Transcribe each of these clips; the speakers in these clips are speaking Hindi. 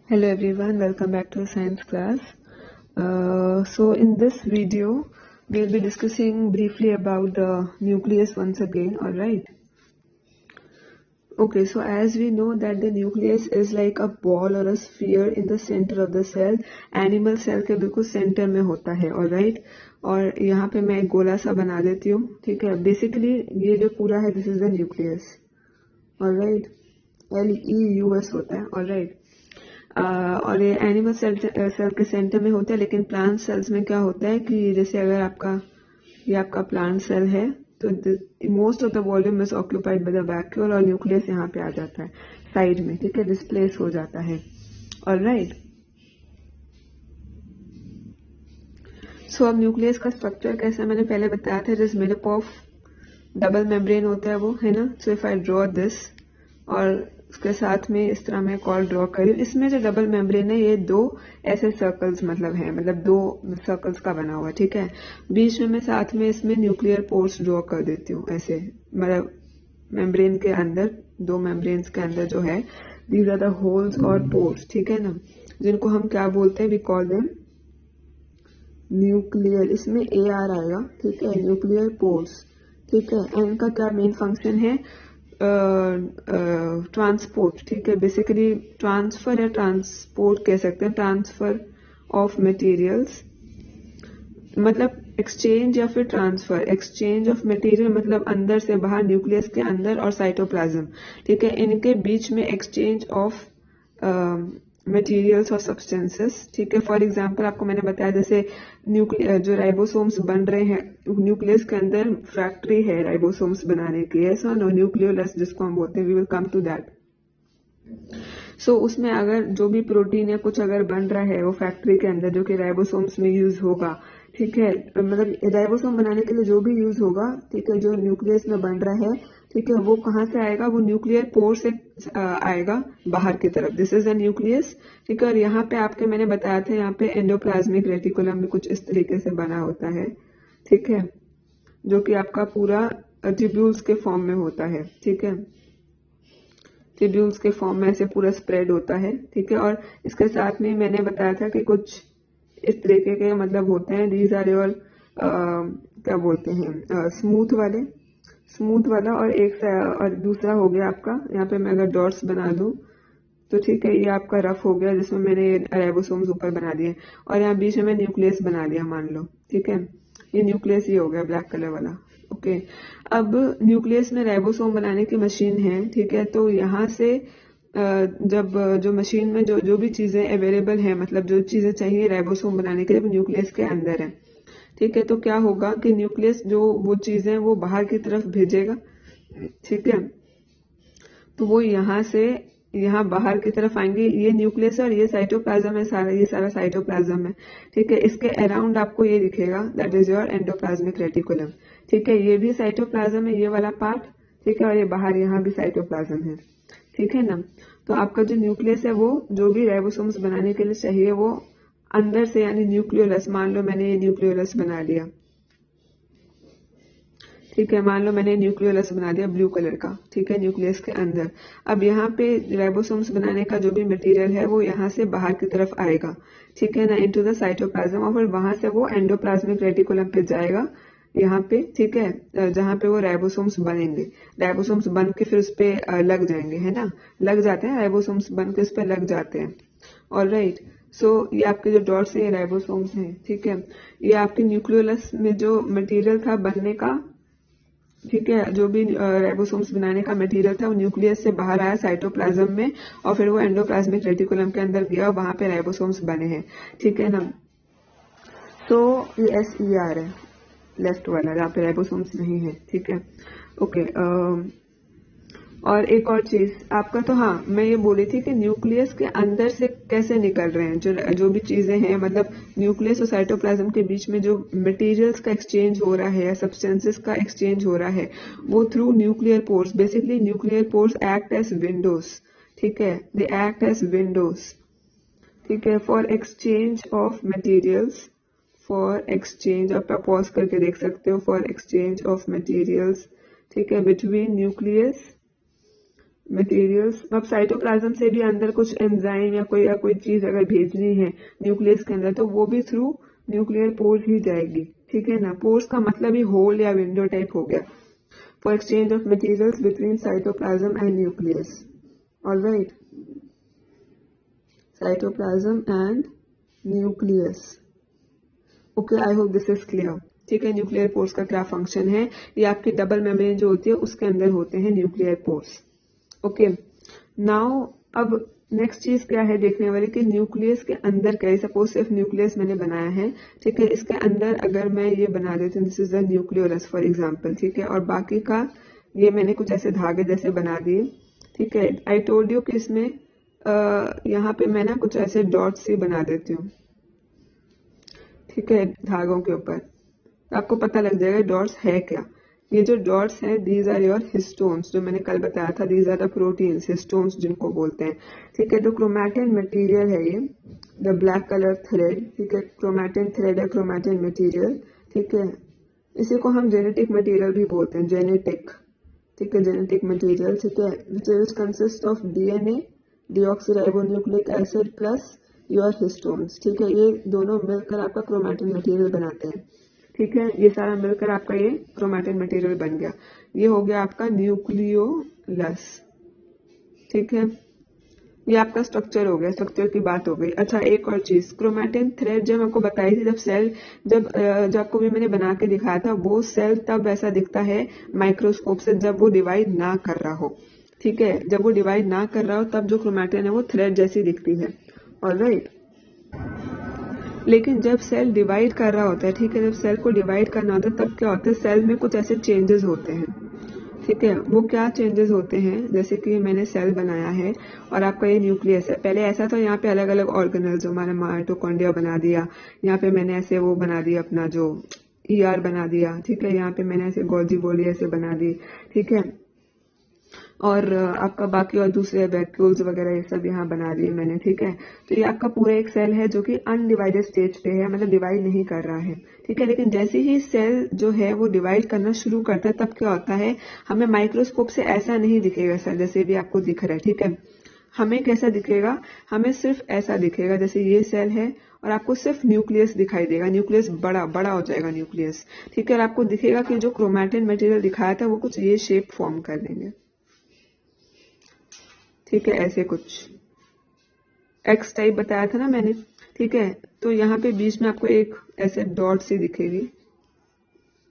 Hello everyone, welcome back to the science class. So in this video, we'll be discussing briefly about the nucleus once again, alright? Okay, so as we know that the nucleus is like a ball or a sphere in the center of the cell. Animal cell के बिल्कुल center में होता है, alright? और यहाँ पे मैं एक गोला सा बना देती हूँ, ठीक है? Basically ये जो पूरा है, this is the nucleus, alright? LEUS होता है, alright? और ये एनिमल सेल के सेंटर में होता है, लेकिन प्लांट सेल्स में क्या होता है कि जैसे अगर ये आपका प्लांट सेल है तो most of the volume is occupied by the vacuole और न्यूक्लियस यहाँ पे आ जाता है साइड में, ठीक है, डिस्प्लेस हो जाता है। ऑलराइट, सो अब न्यूक्लियस का स्ट्रक्चर कैसा मैंने पहले बताया था, जिस made up of double membrane होता है वो, है ना। So if I draw this और उसके साथ में इस तरह मैं कॉल ड्रॉ करी, इसमें जो डबल मेम्ब्रेन है ये दो ऐसे सर्कल्स मतलब दो सर्कल्स का बना हुआ, ठीक है। बीच में मैं साथ में इसमें न्यूक्लियर पोर्स ड्रॉ कर देती हूँ ऐसे, मतलब मेम्ब्रेन के अंदर, दो मेम्ब्रेन्स के अंदर जो है, दीज आर द होल्स और पोर्स, ठीक है ना, जिनको हम क्या बोलते हैं, वी कॉल देम न्यूक्लियर, इसमें AR आएगा, ठीक है, न्यूक्लियर पोर्स, ठीक है। एंड इनका क्या मेन फंक्शन है, ट्रांसपोर्ट, ठीक है, बेसिकली ट्रांसफर या ट्रांसपोर्ट कह सकते हैं, ट्रांसफर ऑफ मटेरियल्स, मतलब एक्सचेंज या फिर ट्रांसफर, एक्सचेंज ऑफ मटेरियल मतलब अंदर से बाहर, न्यूक्लियस के अंदर और साइटोप्लाज्म, ठीक है, इनके बीच में एक्सचेंज ऑफ मटेरियल्स और सब्सटेंसेस, ठीक है। फॉर एग्जांपल आपको मैंने बताया जैसे जो राइबोसोम्स बन रहे हैं न्यूक्लियस के अंदर, फैक्ट्री है राइबोसोम्स बनाने की, ऐसा नो, न्यूक्लियोलस जिसको हम बोलते हैं, we will come to that. So उसमें अगर जो भी प्रोटीन या कुछ अगर बन रहा है वो फैक्ट्री के अंदर, जो कि राइबोसोम्स में यूज होगा, ठीक है, मतलब राइबोसोम बनाने के लिए जो भी यूज होगा, ठीक है, जो न्यूक्लियस में बन रहा है, ठीक है, वो कहाँ से आएगा, वो न्यूक्लियर पोर से आएगा बाहर की तरफ, दिस इज द न्यूक्लियस, ठीक है। और यहाँ पे आपके मैंने बताया था, यहाँ पे एंडोप्लाज्मिक रेटिकुलम में कुछ इस तरीके से बना होता है, ठीक है, जो कि आपका पूरा ट्यूब्यूल्स के फॉर्म में होता है, ठीक है, ट्यूब्यूल्स के फॉर्म में ऐसे पूरा स्प्रेड होता है, ठीक है। और इसके साथ में मैंने बताया था कि कुछ इस तरीके के मतलब होते हैं, दीज आर योर क्या बोलते हैं, स्मूथ वाला, और दूसरा हो गया आपका, यहाँ पे मैं अगर डॉट्स बना दूं तो ठीक है, ये आपका रफ हो गया जिसमें मैंने राइबोसोम्स ऊपर बना दिए, और यहाँ बीच में मैं न्यूक्लियस बना दिया मान लो, ठीक है, ये न्यूक्लियस ही हो गया ब्लैक कलर वाला, ओके। अब न्यूक्लियस में राइबोसोम बनाने की मशीन है, ठीक है, तो यहाँ से जब जो मशीन में जो भी चीजें अवेलेबल है, मतलब जो चीजें चाहिए राइबोसोम बनाने के लिए, वो न्यूक्लियस के अंदर है, ठीक है। तो क्या होगा कि न्यूक्लियस जो वो चीजें वो बाहर की तरफ भेजेगा, ठीक है, तो वो यहाँ से यहाँ बाहर की तरफ आएंगे, ये न्यूक्लियस और ये साइटोप्लाज्म है सारा, ये सारा साइटोप्लाज्म है, ठीक है। इसके अराउंड आपको ये दिखेगा, that is your endoplasmic reticulum, ठीक है, ये भी साइटोप्लाज्म है, ये वाला पार्ट, ठीक है, और ये बाहर यहाँ भी साइटोप्लाज्म है, ठीक है ना। तो आपका जो न्यूक्लियस है वो जो भी राइबोसोम्स बनाने के लिए चाहिए वो अंदर से, यानी न्यूक्लियोलस, मान लो मैंने ये न्यूक्लियोलस बना लिया, ठीक है, मान लो मैंने न्यूक्लियोलस बना दिया ब्लू कलर का, ठीक है, न्यूक्लियस के अंदर। अब यहाँ पे राइबोसोम्स बनाने का जो भी मटेरियल है वो यहाँ से बाहर की तरफ आएगा, ठीक है ना, इनटू द साइटोप्लाज्म, और फिर वहां से वो एंडोप्लाज्मिक रेटिकुलम पे जाएगा यहाँ पे, ठीक है, जहाँ पे वो राइबोसोम्स बनेंगे, राइबोसोम्स बन के फिर उस पे लग जाएंगे, है ना, लग जाते हैं राइबोसोम्स बन के उस पे लग जाते हैं। ऑलराइट, सो ये आपके जो डॉट्स है ये राइबोसोम्स हैं, ठीक है, ये आपके न्यूक्लियोलस में जो मटेरियल था बनने का, ठीक है, जो भी राइबोसोम्स बनाने का मटेरियल था वो न्यूक्लियस से बाहर आया साइटोप्लाज्म में, और फिर वो एंडोप्लाज्मिक रेटिकुलम के अंदर गया और वहां पे राइबोसोम्स बने हैं, ठीक है ना। तो ये SER है लेफ्ट वाला, जहाँ पे राइबोसोम्स नहीं है, ठीक है, ओके। और एक और चीज आपका, तो हाँ मैं ये बोली थी कि न्यूक्लियस के अंदर से कैसे निकल रहे हैं जो भी चीजें हैं, मतलब न्यूक्लियस और साइटोप्लाज्म के बीच में जो मटेरियल्स का एक्सचेंज हो रहा है या सब्सटेंसेस का एक्सचेंज हो रहा है, वो through nuclear pores, basically nuclear pores act as windows, ठीक है, दे एक्ट एज विंडोज, ठीक है, for exchange of materials, for exchange, आप पॉज करके देख सकते हो, फॉर एक्सचेंज ऑफ मटेरियल्स, ठीक है, बिटवीन न्यूक्लियस मटेरियल्स। अब साइटोप्लाज्म से भी अंदर कुछ एंजाइम या कोई चीज अगर भेजनी है न्यूक्लियस के अंदर तो वो भी थ्रू न्यूक्लियर पोर्स ही जाएगी, ठीक है ना। पोर्स का मतलब ही होल या विंडो टाइप हो गया। For exchange of materials between cytoplasm and nucleus. Alright, cytoplasm and nucleus. Okay, I hope this is clear. ठीक है, न्यूक्लियर पोर्स का क्या फंक्शन है, ये आपकी डबल मेम्ब्रेन जो होती है उसके अंदर होते हैं न्यूक्लियर पोर्स। ओके, नाउ अब नेक्स्ट चीज क्या है देखने वाली कि न्यूक्लियस के अंदर क्या है। सपोज सिर्फ न्यूक्लियस मैंने बनाया है, ठीक है, इसके अंदर अगर मैं ये बना देती हूँ this is the nucleolus for example, ठीक है, और बाकी का ये मैंने कुछ ऐसे धागे जैसे बना दिए, ठीक है। आई टोल्ड यू कि इसमें यहाँ पे मैं ना कुछ ऐसे डॉट्स ही बना देती हूँ, ठीक है, धागों के ऊपर, आपको पता लग जाएगा डॉट्स है क्या। ये जो डॉट्स हैं दीज आर योर हिस्टोन्स, जो मैंने कल बताया था, these are the proteins, histones जिनको बोलते हैं, ठीक है। जो क्रोमैटिन मटेरियल है ये द ब्लैक कलर थ्रेड, ठीक है, क्रोमैटिन थ्रेड है, क्रोमैटिन मटेरियल, ठीक है। इसी को हम जेनेटिक मटेरियल भी बोलते हैं, जेनेटिक, ठीक है, जेनेटिक मटेरियल, ठीक है, which consist of DNA, deoxyribonucleic acid plus your histones, ठीक है। ये दोनों मिलकर आपका क्रोमैटिन मटेरियल बनाते हैं, ठीक है। ये सारा मिलकर आपका ये क्रोमैटिन मटेरियल बन गया। ये हो गया आपका न्यूक्लियोलस, ठीक है। ये आपका स्ट्रक्चर हो गया, स्ट्रक्चर की बात हो गई। अच्छा, एक और चीज, क्रोमैटिन थ्रेड जब आपको बताई थी, जब सेल जब आपको भी मैंने बना के दिखाया था, वो सेल तब ऐसा दिखता है माइक्रोस्कोप से जब वो डिवाइड ना कर रहा हो, ठीक है। जब वो डिवाइड ना कर रहा हो तब जो क्रोमैटिन है वो थ्रेड जैसी दिखती है, ऑलराइट। लेकिन जब सेल डिवाइड कर रहा होता है, ठीक है, जब सेल को डिवाइड करना होता है तब क्या होता है, सेल में कुछ ऐसे चेंजेस होते हैं, ठीक है। वो क्या चेंजेस होते हैं, जैसे कि मैंने सेल बनाया है और आपका ये न्यूक्लियस है। पहले ऐसा था, यहाँ पे अलग अलग ऑर्गेनल्स, हमारा माइटोकॉन्ड्रिया बना दिया, यहाँ पे मैंने ऐसे वो बना दिया अपना जो ईआर बना दिया, ठीक है, यहाँ पे मैंने ऐसे गोल्जी बोली ऐसे बना दी, ठीक है। और आपका बाकी और दूसरे वैक्यूल्स वगैरह ये सब यहाँ बना दिए मैंने, ठीक है। तो ये आपका पूरा एक सेल है जो कि अनडिवाइडेड स्टेज पे है, मतलब डिवाइड नहीं कर रहा है, ठीक है। लेकिन जैसे ही सेल जो है वो डिवाइड करना शुरू करता है तब क्या होता है, हमें माइक्रोस्कोप से ऐसा नहीं दिखेगा सेल जैसे भी आपको दिख रहा है, ठीक है। हमें कैसा दिखेगा, हमें सिर्फ ऐसा दिखेगा जैसे ये सेल है और आपको सिर्फ न्यूक्लियस दिखाई देगा, न्यूक्लियस बड़ा बड़ा हो जाएगा न्यूक्लियस, ठीक है। और आपको दिखेगा कि जो क्रोमैटिन मटेरियल दिखाया था वो कुछ ये शेप फॉर्म कर देंगे, ठीक है, ऐसे कुछ एक्स टाइप बताया था ना मैंने, ठीक है। तो यहाँ पे बीच में आपको एक ऐसे डॉट सी दिखेगी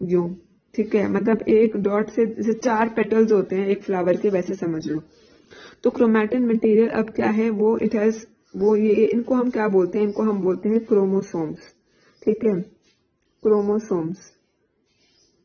यूं, ठीक है, मतलब एक डॉट से जैसे 4 पेटल्स होते हैं एक फ्लावर के, वैसे समझ लो। तो क्रोमैटिन मटेरियल अब क्या है, वो इट हैज वो ये इनको हम क्या बोलते हैं, इनको हम बोलते हैं क्रोमोसोम्स, ठीक है, क्रोमोसोम्स,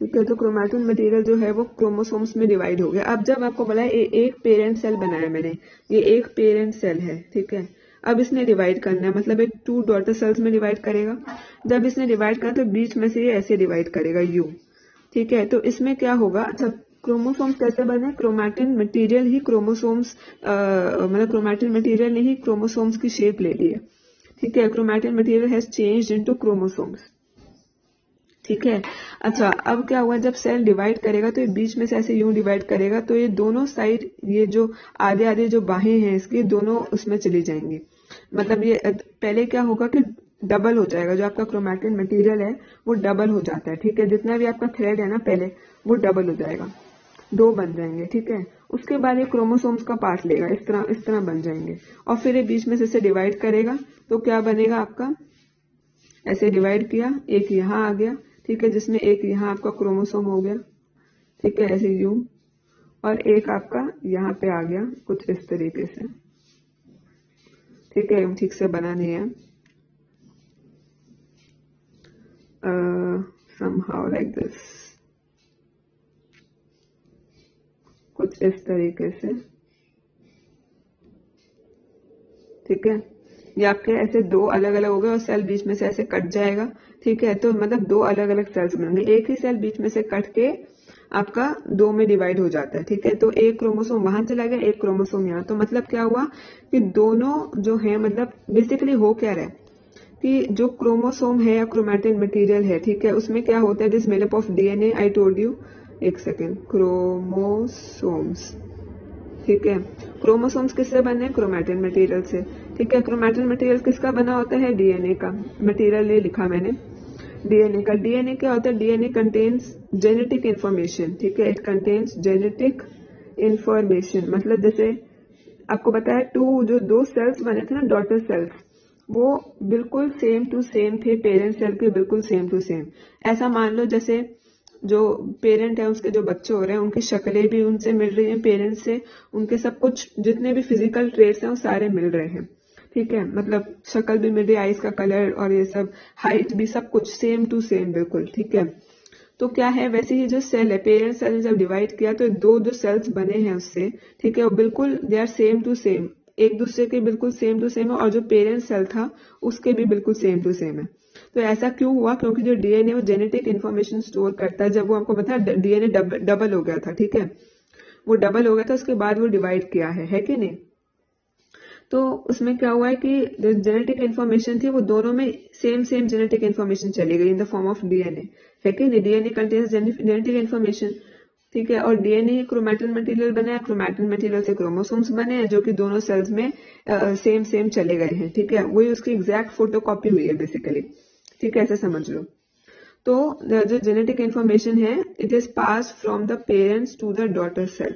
ठीक है। तो क्रोमैटिन मटेरियल जो है वो क्रोमोसोम्स में डिवाइड हो गया। अब जब आपको बोला है एक पेरेंट सेल बनाया मैंने, ये एक पेरेंट सेल है, ठीक है। अब इसने डिवाइड करना है, मतलब एक 2 डॉटर सेल्स में डिवाइड करेगा। जब इसने डिवाइड करना तो बीच में से ये ऐसे डिवाइड करेगा यू, ठीक है। तो इसमें क्या होगा, अच्छा क्रोमोसोम्स कैसे बने, क्रोमैटिन मटेरियल ही क्रोमोसोम्स मतलब क्रोमैटिन मटेरियल ने ही क्रोमोसोम्स की शेप ले ली है, ठीक है। Chromatin material has changed into chromosomes, ठीक है। अच्छा, अब क्या हुआ, जब सेल डिवाइड करेगा तो ये बीच में से ऐसे यूं डिवाइड करेगा तो ये दोनों साइड, ये जो आधे आधे जो बाहें हैं इसकी, दोनों उसमें चली जाएंगी। मतलब ये पहले क्या होगा कि डबल हो जाएगा, जो आपका क्रोमैटिन मटेरियल है वो डबल हो जाता है, ठीक है। जितना भी आपका थ्रेड है ना पहले वो डबल हो जाएगा, 2 बन जाएंगे, ठीक है। उसके बाद ये क्रोमोसोम्स का पार्ट लेगा, इस तरह बन जाएंगे, और फिर ये बीच में से इसे डिवाइड करेगा तो क्या बनेगा आपका, ऐसे डिवाइड किया, एक यहाँ आ गया, ठीक है, जिसमें एक यहाँ आपका क्रोमोसोम हो गया, ठीक है, ऐसे यूं, और एक आपका यहाँ पे आ गया कुछ इस तरीके से, ठीक है। ठीक से बना नहीं है, somehow like this, कुछ इस तरीके से, ठीक है। ये आपके ऐसे 2 अलग अलग हो गए और सेल बीच में से ऐसे कट जाएगा, ठीक है। तो मतलब 2 अलग अलग सेल्स बनेंगे, एक ही सेल बीच में से कट के आपका 2 में डिवाइड हो जाता है, ठीक है। तो एक क्रोमोसोम वहां चला गया, एक क्रोमोसोम यहाँ, तो मतलब क्या हुआ कि दोनों जो है, मतलब बेसिकली हो क्या रहा है कि जो क्रोमोसोम है या क्रोमैटिन मटेरियल है, ठीक है, उसमें क्या होता है, this made up of DNA, I told you, एक सेकेंड, क्रोमोसोम्स, ठीक है। क्रोमोसोम्स किससे बने हैं? क्रोमैटिन मटेरियल से, ठीक है। क्रोमैटिन मटेरियल किसका बना होता है? डीएनए का मटेरियल, ये लिखा मैंने डीएनए का। डीएनए क्या होता है? डीएनए कंटेन्स जेनेटिक इंफॉर्मेशन, ठीक है। इट कंटेन्स जेनेटिक इंफॉर्मेशन, मतलब जैसे आपको बताया जो दो सेल्स बने थे ना, डॉटर सेल्स, वो बिल्कुल सेम टू सेम थे पेरेंट सेल के, बिल्कुल सेम टू सेम। ऐसा मान लो जैसे जो पेरेंट है उसके जो बच्चे हो रहे हैं उनकी शक्लें भी उनसे मिल रही हैं पेरेंट्स से, उनके सब कुछ जितने भी फिजिकल ट्रेट्स हैं वो सारे मिल रहे हैं, ठीक है। मतलब शक्ल भी मिल रही है, आईज का कलर और ये सब, हाइट भी, सब कुछ सेम टू सेम बिल्कुल, ठीक है। तो क्या है, वैसे ही जो सेल है, पेरेंट सेल ने जब डिवाइड किया तो दो जो सेल्स बने हैं उससे, ठीक है, वो बिल्कुल they are same to same, एक दूसरे के बिल्कुल सेम टू सेम है, और जो पेरेंट सेल था उसके भी बिल्कुल सेम टू सेम है। तो ऐसा क्यों हुआ? क्योंकि जो डीएनए वो जेनेटिक इन्फॉर्मेशन स्टोर करता है। जब वो हमको पता है डीएनए डबल हो गया था, ठीक है, वो डबल हो गया था, उसके बाद वो डिवाइड किया है कि नहीं। तो उसमें क्या हुआ है कि जो जेनेटिक इन्फॉर्मेशन थी वो दोनों में सेम सेम जेनेटिक इन्फॉर्मेशन चली गई in the form of DNA, है कि नहीं। डीएनए कंटेन्स जेनेटिक इन्फॉर्मेशन, ठीक है। और डीएनए क्रोमैटिन मटेरियल बना है, क्रोमैटिन मटेरियल से क्रोमोसोम्स बने हैं जो कि दोनों सेल्स में सेम सेम चले गए हैं, ठीक है। वही उसकी एग्जैक्ट फोटोकॉपी हुई है बेसिकली, ठीक है, ऐसे समझ लो। तो जो जेनेटिक इन्फॉर्मेशन है, it is pass from the parents to the daughter cell,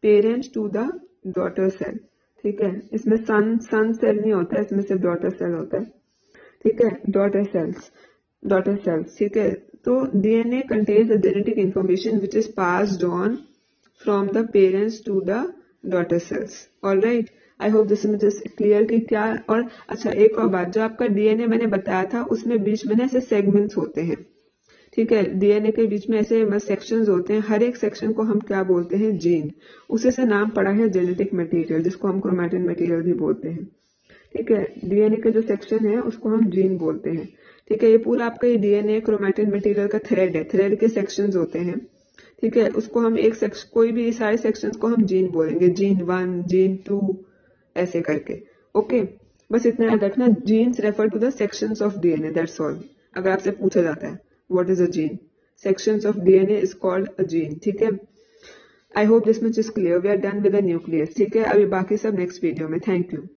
parents to the daughter cell, ठीक है। इसमें सन सेल नहीं होता है, इसमें सिर्फ डॉटर सेल होता है, ठीक है। डॉटर सेल्स, ठीक है। तो DNA contains the genetic information which is passed on from the parents to the daughter cells. Alright, I hope this is clear कि क्या। और अच्छा, एक और बात, जो आपका डीएनए मैंने बताया था उसमें बीच में ना ऐसे सेगमेंट्स होते हैं, ठीक है। डीएनए के बीच में ऐसे सेक्शंस होते हैं, हर एक सेक्शन को हम क्या बोलते हैं? जीन। उसी से नाम पड़ा है जेनेटिक मटेरियल, जिसको हम क्रोमैटिन मटेरियल भी बोलते हैं, ठीक है। डीएनए के जो सेक्शन है उसको हम जीन बोलते हैं, ठीक है। ये पूरा आपका ये डीएनए क्रोमैटिन मटेरियल का थ्रेड है, थ्रेड के सेक्शंस होते हैं, ठीक है। उसको हम एक सेक्शन, कोई भी सारे सेक्शंस को हम जीन बोलेंगे, जीन 1, जीन 2, ऐसे करके, ओके। बस इतना याद रखना, genes refer to the sections of DNA, that's all. अगर आपसे पूछा जाता है what is a gene, sections of DNA is called a gene, ठीक है। I hope this much is clear. We are done with the nucleus, ठीक है। अभी बाकी सब नेक्स्ट वीडियो में। Thank you.